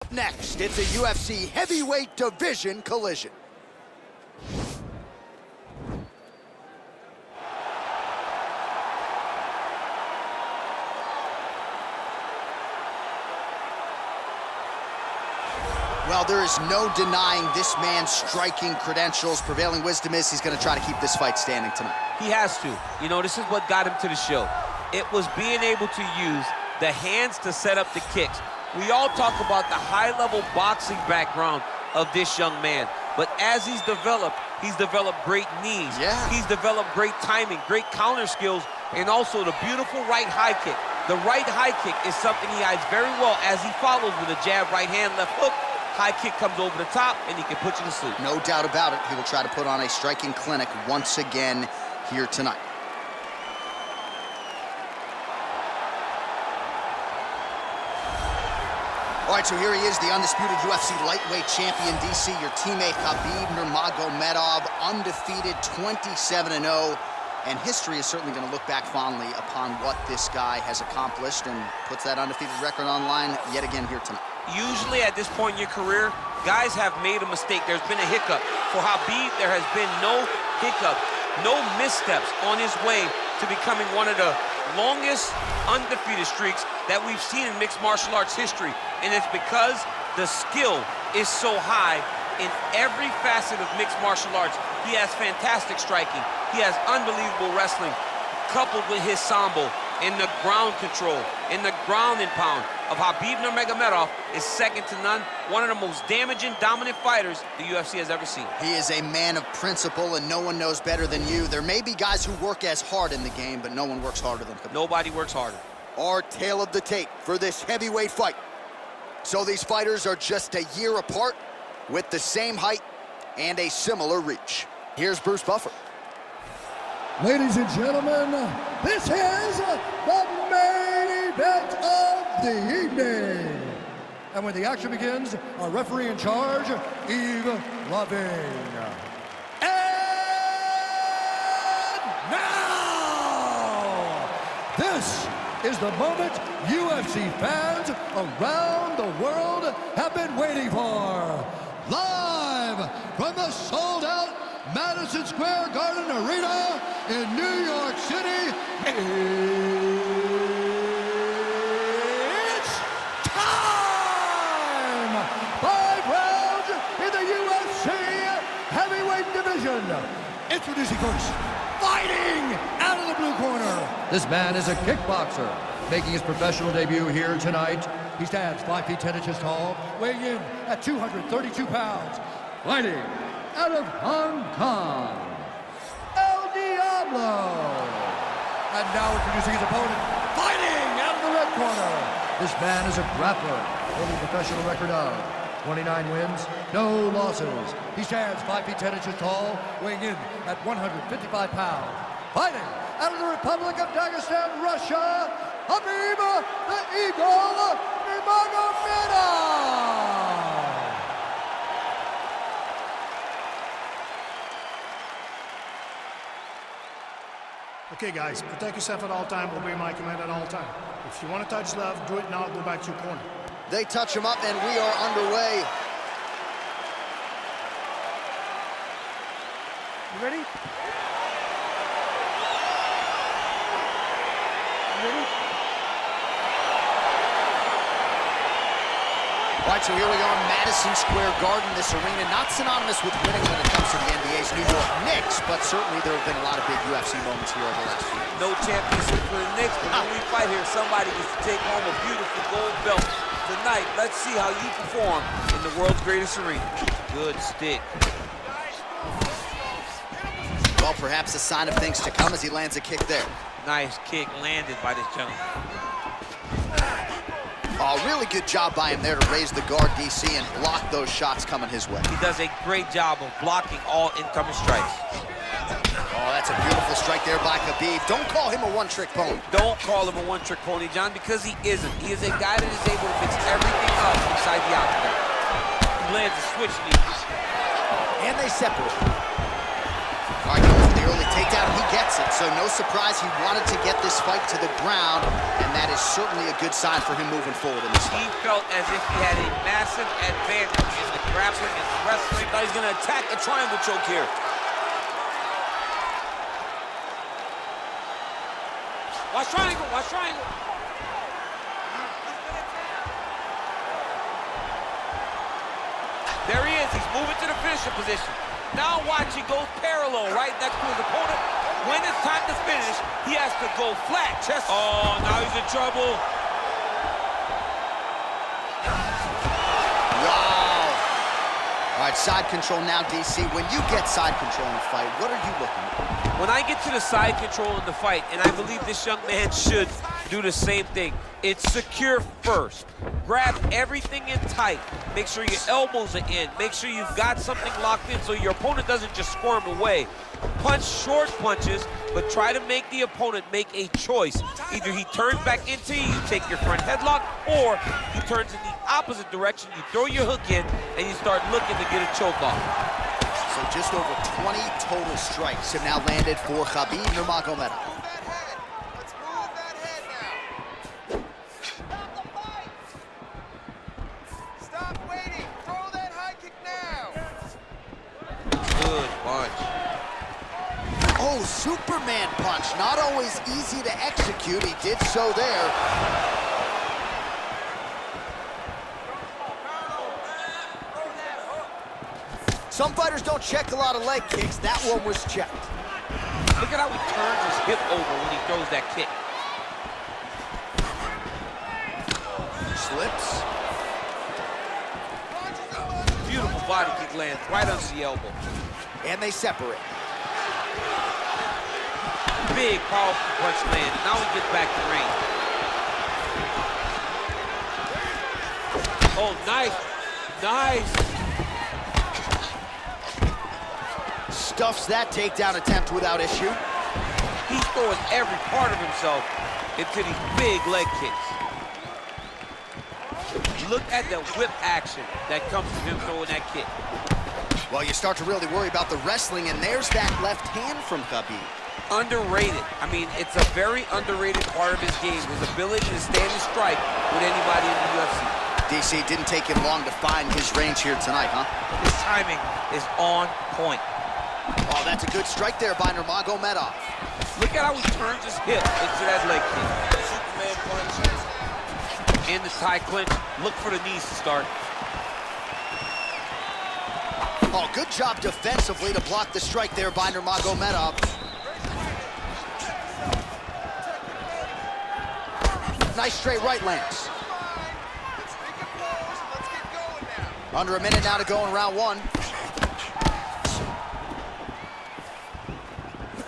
Up next, it's a UFC heavyweight division collision. Well, there is no denying this man's striking credentials. Prevailing wisdom is he's going to try to keep this fight standing tonight. He has to. You know, this is what got him to the show. It was being able to use the hands to set up the kicks. We all talk about the high-level boxing background of this young man. But as he's developed great knees. Yeah. He's developed great timing, great counter skills, and also the beautiful right high kick. The right high kick is something he hides very well as he follows with a jab, right hand, left hook. High kick comes over the top, and he can put you to sleep. No doubt about it. He will try to put on a striking clinic once again here tonight. All right, so here he is, the undisputed UFC lightweight champion, DC, your teammate Khabib Nurmagomedov, undefeated 27-0. And history is certainly going to look back fondly upon what this guy has accomplished and puts that undefeated record on line yet again here tonight. Usually at this point in your career, guys have made a mistake. There's been a hiccup. For Khabib, there has been no hiccup, no missteps on his way to becoming one of the longest undefeated streaks that we've seen in mixed martial arts history. And it's because the skill is so high in every facet of mixed martial arts. He has fantastic striking. He has unbelievable wrestling, coupled with his sambo in the ground control, in the ground and pound of Khabib Nurmagomedov is second to none. One of the most damaging, dominant fighters the UFC has ever seen. He is a man of principle, and no one knows better than you. There may be guys who work as hard in the game, but no one works harder than Khabib. Nobody works harder. Our tale of the tape for this heavyweight fight. So these fighters are just a year apart with the same height and a similar reach. Here's Bruce Buffer. Ladies and gentlemen, this is the main event of the evening. And when the action begins, our referee in charge, Yves Lavigne. And now, this is the moment UFC fans around the world have been waiting for. Live from the sold-out Madison Square Garden Arena in New York City, it's time! 5 rounds in the UFC heavyweight division. Introducing first, fighting out of the blue corner. This man is a kickboxer, making his professional debut here tonight. He stands 5 feet 10 inches tall, weighing in at 232 pounds. Fighting out of Hong Kong, El Diablo. And now introducing his opponent, fighting out of the red corner. This man is a grappler, holding a professional record of 29 wins, no losses. He stands 5 feet 10 inches tall, weighing in at 155 pounds. Fighting out of the Republic of Dagestan, Russia, Khabib the Eagle Nurmagomedov. Okay, guys, protect yourself at all time, obey my command at all time. If you want to touch left, do it now, go back to your corner. They touch him up, and we are underway. You ready? You ready? All right, so here we are, Madison Square Garden, this arena, not synonymous with winning when it comes to the NBA's New York Knicks, but certainly there have been a lot of big UFC moments here over the last few years. No championship for the Knicks, but when we fight here, somebody gets to take home a beautiful gold belt. Tonight, let's see how you perform in the world's greatest arena. Good stick. Well, perhaps a sign of things to come as he lands a kick there. Nice kick landed by this gentleman. Oh, really good job by him there to raise the guard, DC, and block those shots coming his way. He does a great job of blocking all incoming strikes. Oh, that's a beautiful strike there by Khabib. Don't call him a one-trick pony. Don't call him a one-trick pony, John, because he isn't. He is a guy that is able to fix everything up inside the octagon. He lands a switch knee. And they separate. All right, going for the early takedown, he gets it. So no surprise he wanted to get this fight to the ground, and that is certainly a good sign for him moving forward in this fight. He felt as if he had a massive advantage in the grappling and wrestling. Now he's gonna attack a triangle choke here. Watch triangle, watch triangle. There he is, he's moving to the finisher position. Now watch, he goes parallel right next to his opponent. When it's time to finish, he has to go flat, chest. Oh, now he's in trouble. Wow. All right, side control now, DC. When you get side control in a fight, what are you looking at? When I get to the side control in the fight, and I believe this young man should do the same thing, it's secure first. Grab everything in tight. Make sure your elbows are in. Make sure you've got something locked in so your opponent doesn't just squirm away. Punch short punches, but try to make the opponent make a choice. Either he turns back into you, you take your front headlock, or he turns in the opposite direction, you throw your hook in, and you start looking to get a choke off. So just over 20 total strikes have now landed for Khabib Nurmagomedov. Oh, Superman punch. Not always easy to execute. He did so there. Some fighters don't check a lot of leg kicks. That one was checked. Look at how he turns his hip over when he throws that kick. Slips. Beautiful body kick lands right under the elbow. And they separate. Big, powerful punch land. Now he gets back to range. Oh, nice. Nice. Stuffs that takedown attempt without issue. He's throwing every part of himself into these big leg kicks. Look at the whip action that comes from him throwing that kick. Well, you start to really worry about the wrestling, and there's that left hand from Khabib. Underrated. I mean, it's a very underrated part of his game, his ability to stand and strike with anybody in the UFC. DC, didn't take him long to find his range here tonight, huh? His timing is on point. Oh, that's a good strike there by Nurmagomedov. Look at how he turns his hip into that leg kick. Superman punch. In the tie clinch, look for the knees to start. Oh, good job defensively to block the strike there by Nurmagomedov. Nice straight right lands. Under a minute now to go in round one.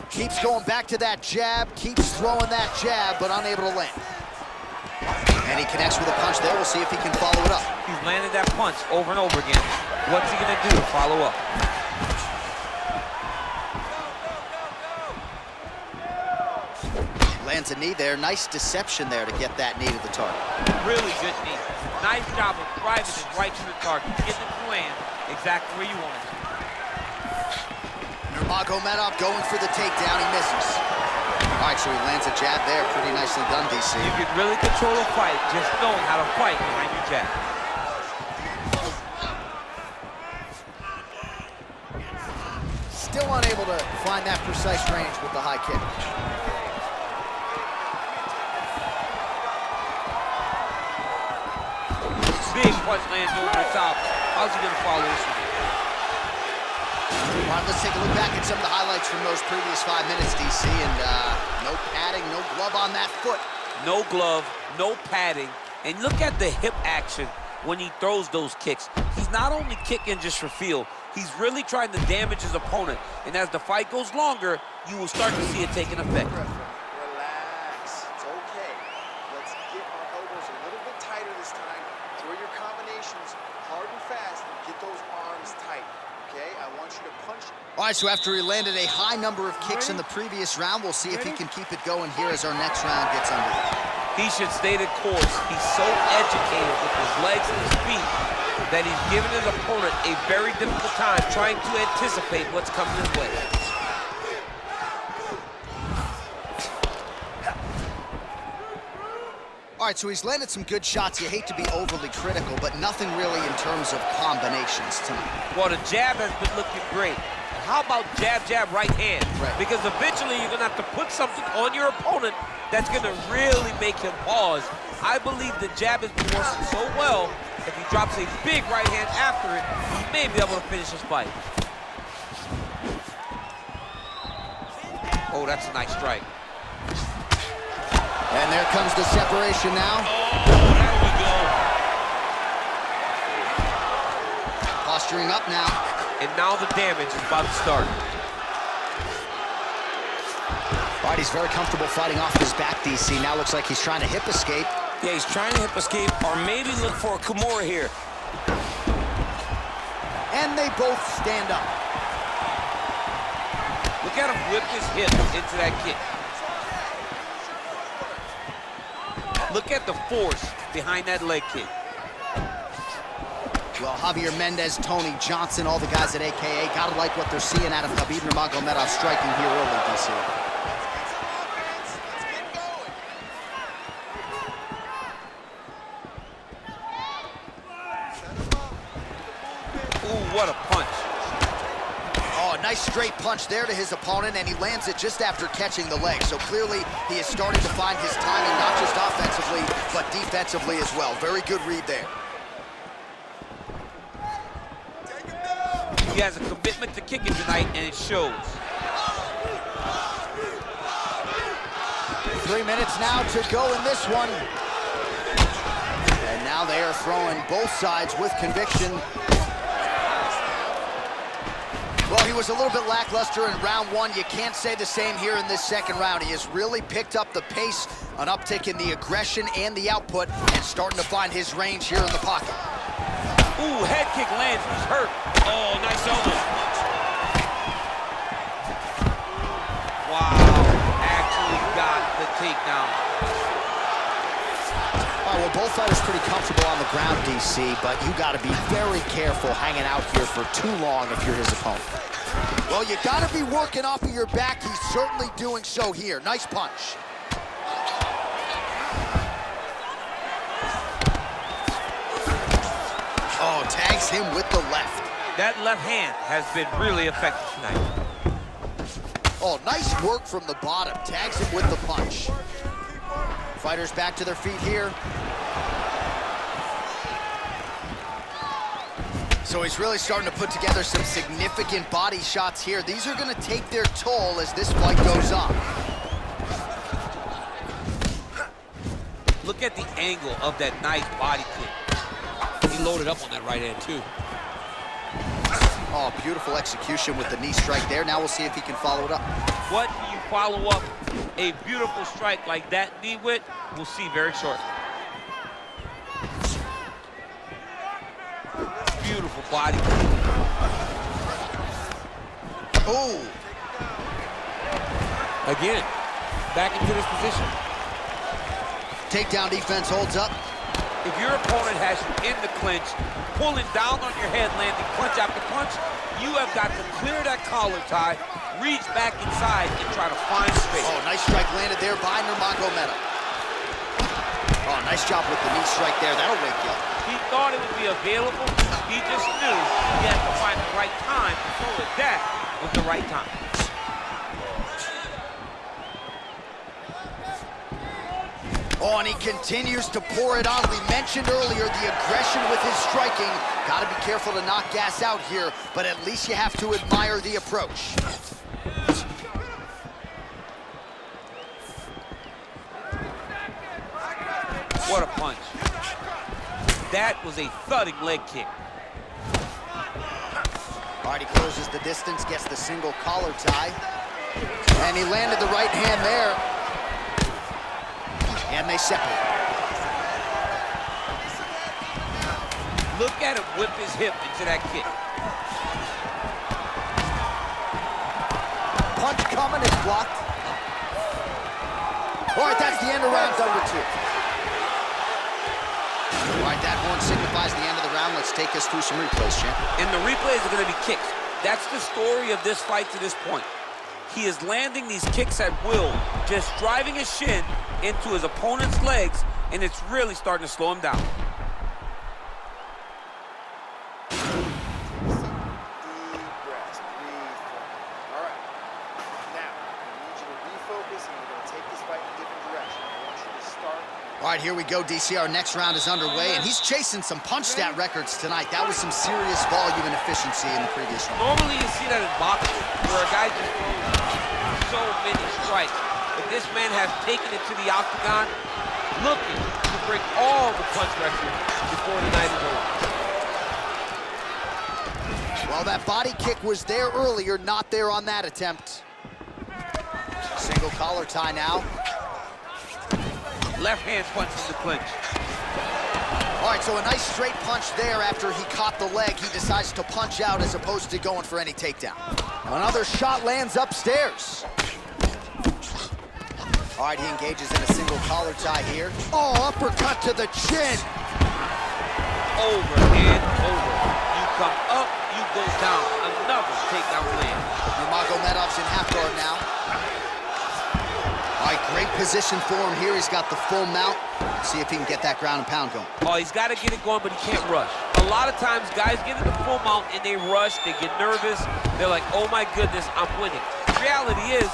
Keeps going back to that jab, keeps throwing that jab, but unable to land. And he connects with a punch there. We'll see if he can follow it up. He's landed that punch over and over again. What's he gonna do to follow up? Lands a knee there. Nice deception there to get that knee to the target. Really good knee. Nice job of driving it right to the target. Getting it to land exactly where you want it. Nurmagomedov going for the takedown. He misses. All right, so he lands a jab there. Pretty nicely done, DC. You can really control a fight just knowing how to fight behind your jab. Still unable to find that precise range with the high kick. Big punch lands over the top. How's he gonna follow this one? All right, let's take a look back at some of the highlights from those previous 5 minutes, DC, and no padding, no glove on that foot. No glove, no padding, and look at the hip action when he throws those kicks. He's not only kicking just for feel, he's really trying to damage his opponent, and as the fight goes longer, you will start to see it taking effect. Relax, it's okay. Let's get our elbows a little bit tighter this time. Throw your combinations hard and fast and get those arms tight. Okay, I want you to punch. All right, so after he landed a high number of kicks in the previous round, we'll see if he can keep it going here as our next round gets underway. He should stay the course. He's so educated with his legs and his feet that he's giving his opponent a very difficult time trying to anticipate what's coming his way. All right, so he's landed some good shots. You hate to be overly critical, but nothing really in terms of combinations tonight. Well, the jab has been looking great. How about jab, jab, right hand? Right. Because eventually you're going to have to put something on your opponent that's going to really make him pause. I believe the jab has been working so well, if he drops a big right hand after it, he may be able to finish his fight. Oh, that's a nice strike. And there comes the separation now. Oh, there we go. Posturing up now. And now the damage is about to start. All right, he's very comfortable fighting off his back, DC. Now looks like he's trying to hip escape. Yeah, he's trying to hip escape or maybe look for a Kimura here. And they both stand up. Look at him whip his hip into that kick. Look at the force behind that leg kick. Well, Javier Mendez, Tony Johnson, all the guys at AKA, gotta like what they're seeing out of Khabib Nurmagomedov striking here early, DC. Ooh, what a punch. Oh, a nice straight punch there to his opponent, and he lands it just after catching the leg. So clearly, he is starting to find his timing, not just offensively, but defensively as well. Very good read there. He has a commitment to kicking tonight, and it shows. 3 minutes now to go in this one. And now they are throwing both sides with conviction. Well, he was a little bit lackluster in round one. You can't say the same here in this second round. He has really picked up the pace, an uptick in the aggression and the output, and starting to find his range here in the pocket. Ooh, head kick lands, he's hurt. Oh, nice elbow. Wow, actually got the takedown. All right, well, both fighters pretty comfortable on the ground, DC, but you got to be very careful hanging out here for too long if you're his opponent. Well, you got to be working off of your back. He's certainly doing so here. Nice punch. Oh, tags him with the left. That left hand has been really effective tonight. Oh, nice work from the bottom. Tags him with the punch. Fighters back to their feet here. So he's really starting to put together some significant body shots here. These are going to take their toll as this fight goes on. Look at the angle of that nice body kick. He loaded up on that right hand, too. Oh, beautiful execution with the knee strike there. Now we'll see if he can follow it up. What do you follow up a beautiful strike like that knee with? We'll see very shortly. Beautiful body. Oh. Again, back into this position. Takedown defense holds up. If your opponent has you in the clinch, pulling down on your head, landing punch after punch, you have got to clear that collar tie, reach back inside, and try to find space. Oh, nice strike landed there by Nurmagomedov. Oh, nice job with the knee strike there. That'll wake you up. He thought it would be available. He just knew he had to find the right time to throw it. That was the right time. Oh, and he continues to pour it on. We mentioned earlier the aggression with his striking. Got to be careful to not gas out here, but at least you have to admire the approach. What a punch. That was a thudding leg kick. All right, he closes the distance, gets the single collar tie. And he landed the right hand there. And they separate. Look at him whip his hip into that kick. Punch coming is blocked. All right, that's the end of round number 2. All right, that horn signifies the end of the round. Let's take us through some replays, champ. And the replays are going to be kicks. That's the story of this fight to this point. He is landing these kicks at will, just driving his shin into his opponent's legs and it's really starting to slow him down. All right, here we go, DC. Our next round is underway, and he's chasing some punch stat records tonight. That was some serious volume and efficiency in the previous round. Normally you see that in boxing, where a guy just throws so many strikes. But this man has taken it to the octagon, looking to break all the punch records before the night is over. Well, that body kick was there earlier, not there on that attempt. Single collar tie now. Left hand punch in the clinch. All right, so a nice straight punch there after he caught the leg. He decides to punch out as opposed to going for any takedown. Another shot lands upstairs. All right, he engages in a single collar tie here. Oh, uppercut to the chin. Over and over. You come up, you go down. Another takedown land. Nurmagomedov's in half guard now. All right, great position for him here. He's got the full mount. See if he can get that ground and pound going. Oh, he's got to get it going, but he can't rush. A lot of times, guys get in the full mount and they rush, they get nervous. They're like, oh my goodness, I'm winning. The reality is,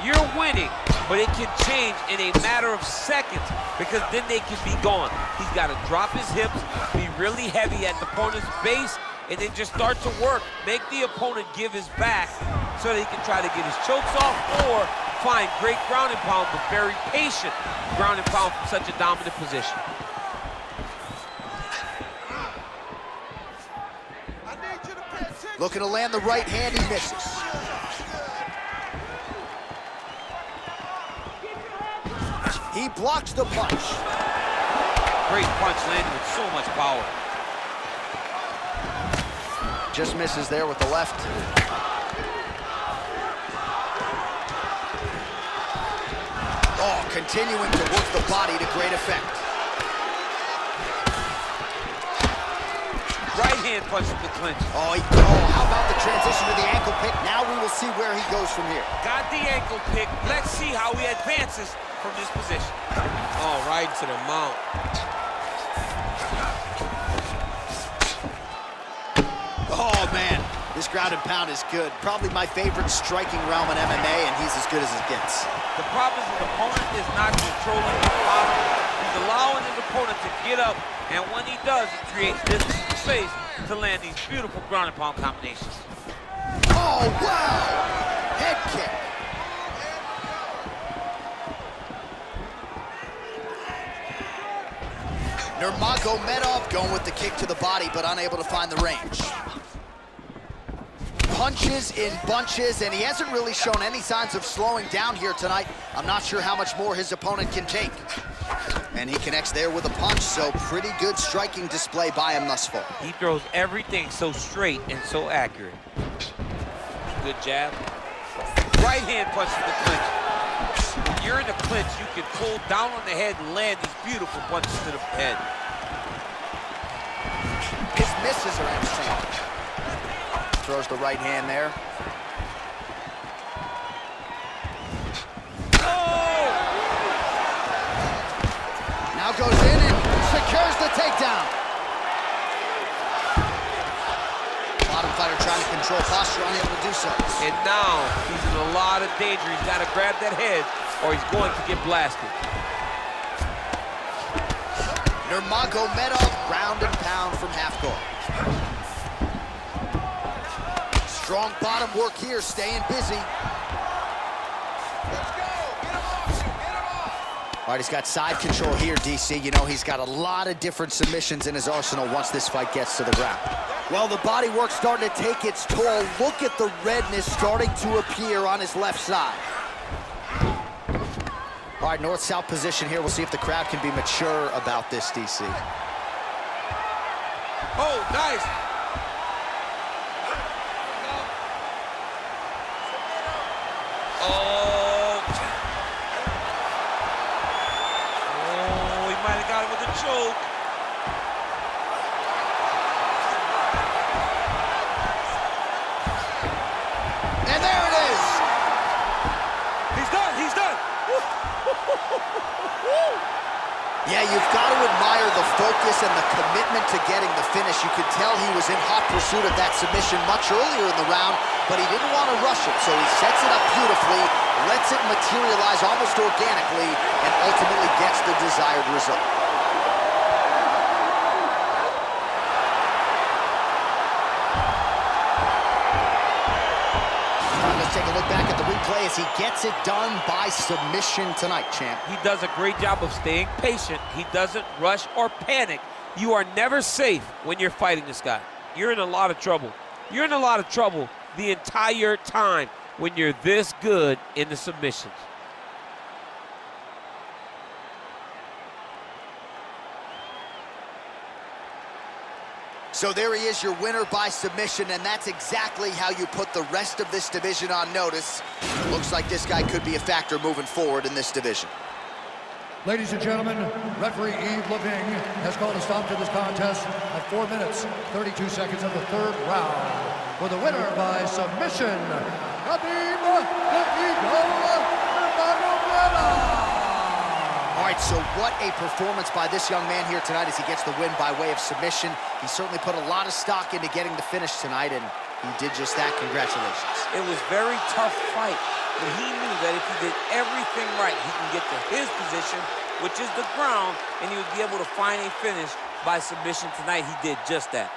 you're winning, but it can change in a matter of seconds because then they can be gone. He's got to drop his hips, be really heavy at the opponent's base, and then just start to work. Make the opponent give his back so that he can try to get his chokes off or find great ground and pound, but very patient ground and pound from such a dominant position. Looking to land the right hand, he misses. He blocks the punch. Great punch landed with so much power. Just misses there with the left. Oh, continuing to work the body to great effect. Right hand punch from the clinch. Oh, how about the transition to the ankle pick? Now we will see where he goes from here. Got the ankle pick. Let's see how he advances from this position. Oh, right to the mount. Oh, man. This ground and pound is good. Probably my favorite striking realm in MMA, and he's as good as it gets. The problem is the opponent is not controlling his body. He's allowing his opponent to get up, and when he does, he creates distance and space to land these beautiful ground and pound combinations. Oh, wow! Head kick. Nurmagomedov going with the kick to the body, but unable to find the range. Punches in bunches, and he hasn't really shown any signs of slowing down here tonight. I'm not sure how much more his opponent can take. And he connects there with a punch, so pretty good striking display by him thus far. He throws everything so straight and so accurate. Good jab. Right hand punch to the clinch. When you're in the clinch, you can pull down on the head and land these beautiful punches to the head. His misses are insane. Throws the right hand there. Oh! Now goes in and secures the takedown. Bottom fighter trying to control posture, unable to do so. And now he's in a lot of danger. He's got to grab that head or he's going to get blasted. Nurmagomedov, ground and pound from half guard. Strong bottom work here, staying busy. Let's go. Get him off. Get him off. All right, he's got side control here, DC. You know, he's got a lot of different submissions in his arsenal once this fight gets to the ground. Well, the body work's starting to take its toll. Look at the redness starting to appear on his left side. All right, north-south position here. We'll see if the crowd can be mature about this, DC. Oh, nice. Oh. Oh, he might have got it with a choke. And there it is. He's done, he's done. Yeah, you've got to admire the focus and the commitment to getting the finish. You could tell he was in hot pursuit of that submission much earlier in the round, but he didn't want to rush it, so he sets it up beautifully, lets it materialize almost organically, and ultimately gets the desired result. Take a look back at the replay as he gets it done by submission tonight, champ. He does a great job of staying patient. He doesn't rush or panic. You are never safe when you're fighting this guy. You're in a lot of trouble. You're in a lot of trouble the entire time when you're this good in the submissions. So there he is, your winner by submission, and that's exactly how you put the rest of this division on notice. Looks like this guy could be a factor moving forward in this division. Ladies and gentlemen, referee Yves Leving has called a stop to this contest at 4 minutes, 32 seconds of the third round. For the winner by submission, Khabib Nurmagomedov. All right, so what a performance by this young man here tonight as he gets the win by way of submission. He certainly put a lot of stock into getting the finish tonight, and he did just that. Congratulations. It was a very tough fight, but he knew that if he did everything right, he can get to his position, which is the ground, and he would be able to find a finish by submission tonight. He did just that.